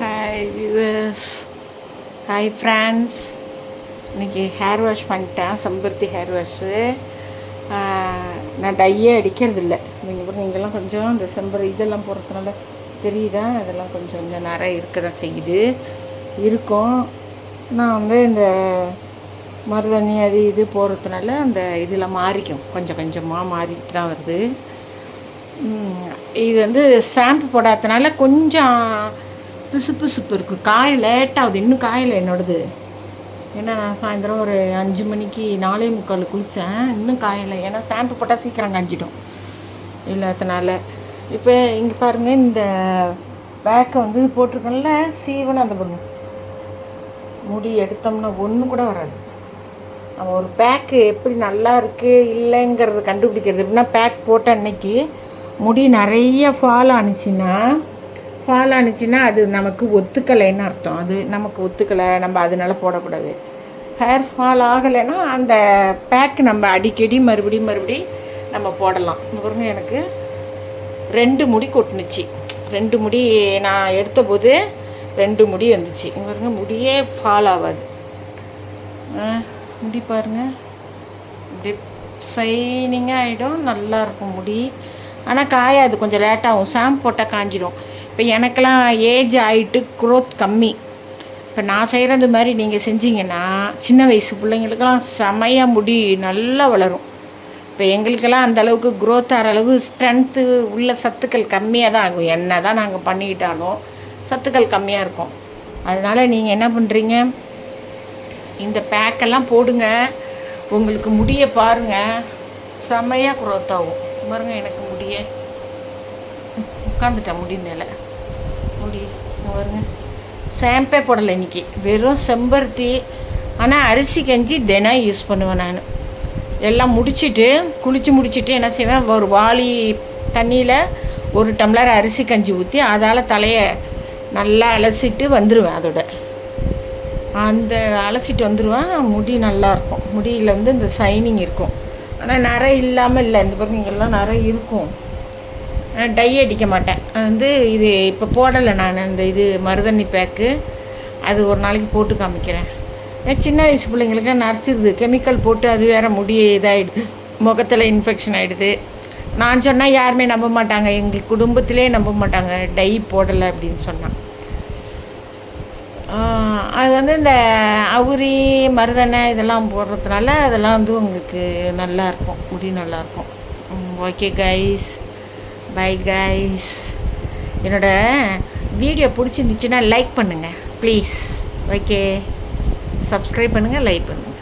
Hi viewers, hi friends. இன்றைக்கி hair wash பண்ணிட்டேன், செம்பருத்தி ஹேர் வாஷு. நான் டையே அடிக்கிறதில்ல. நீங்கள்லாம் கொஞ்சம் இந்த இதெல்லாம் போடுறதுனால தெரியுதா, அதெல்லாம் கொஞ்சம் நிறைய இருக்க தான் செய்யுது இருக்கும். நான் இந்த மருதாணி அது இது போடுறதுனால அந்த இதில் மாறிக்கும், கொஞ்சம் கொஞ்சமாக மாறிட்டு தான் வருது. இது ஷாம்பு போடாததுனால கொஞ்சம் பிசுப்பு இருக்குது. காய லேட்டாகுது, இன்னும் காயலை என்னோடது. ஏன்னா நான் சாயந்தரம் ஒரு 5 மணிக்கு 4:45 குளித்தேன், இன்னும் காயலை. ஏன்னா ஷாம்பு போட்டால் சீக்கிரம் காஞ்சிடும் இல்லாதனால. இப்போ இங்கே பாருங்கள், இந்த பேக்கை போட்டிருக்கோம்ல, சீவனை அந்த பொண்ணு முடி எடுத்தோம்னா ஒன்று கூட வராது. நம்ம ஒரு பேக்கு எப்படி நல்லா இருக்குது இல்லைங்கிறது கண்டுபிடிக்கிறது எப்படின்னா, பேக் போட்ட அன்னைக்கு முடி நிறைய ஃபால் ஆணுச்சுன்னா அது நமக்கு ஒத்துக்கலைன்னு அர்த்தம். அது நமக்கு ஒத்துக்கலை, நம்ம அதனால போடக்கூடாது. ஹேர் ஃபால் ஆகலைன்னா அந்த பேக் நம்ம அடிக்கடி மறுபடியும் நம்ம போடலாம். பாருங்க, எனக்கு 2 முடி கொட்டுனுச்சு. 2 முடி நான் எடுத்தபோது 2 முடி வந்துச்சு. பாருங்க, முடியே ஃபால் ஆகாது. முடி பாருங்கள், இப்படி ஷைனிங்காக ஆகிடும், நல்லாயிருக்கும் முடி. ஆனால் காயாது, கொஞ்சம் லேட்டாகும். ஷாம்பு போட்டால் காஞ்சிடும். இப்போ எனக்கெல்லாம் ஏஜ் ஆகிட்டு க்ரோத் கம்மி. இப்போ நான் செய்கிறது மாதிரி நீங்கள் செஞ்சீங்கன்னா சின்ன வயசு பிள்ளைங்களுக்கெல்லாம் செமையாக முடி நல்லா வளரும். இப்போ எங்களுக்கெல்லாம் அந்தளவுக்கு க்ரோத் ஆகிற அளவு ஸ்ட்ரென்த்து உள்ள சத்துக்கள் கம்மியாக தான் ஆகும். என்ன தான் நாங்கள் பண்ணிக்கிட்டாலும் சத்துக்கள் கம்மியாக இருக்கும். அதனால் நீங்கள் என்ன பண்ணுறீங்க, இந்த பேக்கெல்லாம் போடுங்க. உங்களுக்கு முடியை பாருங்கள், செமையாக க்ரோத் ஆகும். பாருங்கள், எனக்கு முடியை உட்காந்துட்டேன் முடி மேலே. முடி பாருங்க, ஷாம்பே போடலை இன்றைக்கி, வெறும் செம்பருத்தி. ஆனால் அரிசி கஞ்சி தினம் யூஸ் பண்ணுவேன் நான். எல்லாம் குளித்து முடிச்சுட்டு என்ன செய்வேன், ஒரு வாளி தண்ணியில் 1 டம்ளர் அரிசி கஞ்சி ஊற்றி அதால் தலையை நல்லா அலசிட்டு வந்துடுவேன். அதோட அலசிட்டு வந்துடுவேன். முடி நல்லாயிருக்கும். முடியில் இந்த ஷைனிங் இருக்கும். ஆனால் நிறை இல்லாமல் இல்லை. இந்த பாருங்க, இங்கெல்லாம் நிறை இருக்கும். டை அடிக்க மாட்டேன். இது இப்போ போடலை நான். இது மருதாணி பேக்கு, அது ஒரு நாளைக்கு போட்டு காமிக்கிறேன். சின்ன வயசு பிள்ளைங்களுக்கு நரைச்சிருது, கெமிக்கல் போட்டு அது வேறு முடி இதாகிடுது, முகத்தில் இன்ஃபெக்ஷன் ஆகிடுது. நான் சொன்னால் யாருமே நம்ப மாட்டாங்க, எங்கள் குடும்பத்திலே நம்ப மாட்டாங்க டை போடலை அப்படின்னு சொன்னான். அது இந்த அவுரி மருதாணை இதெல்லாம் போடுறதுனால அதெல்லாம் உங்களுக்கு நல்லாயிருக்கும், முடி நல்லாயிருக்கும். Okay guys, bye guys. என்னோடய வீடியோ பிடிச்சிருந்துச்சுன்னா லைக் பண்ணுங்கள் ப்ளீஸ். ஓகே, சப்ஸ்கிரைப் பண்ணுங்கள், லைக் பண்ணுங்கள்.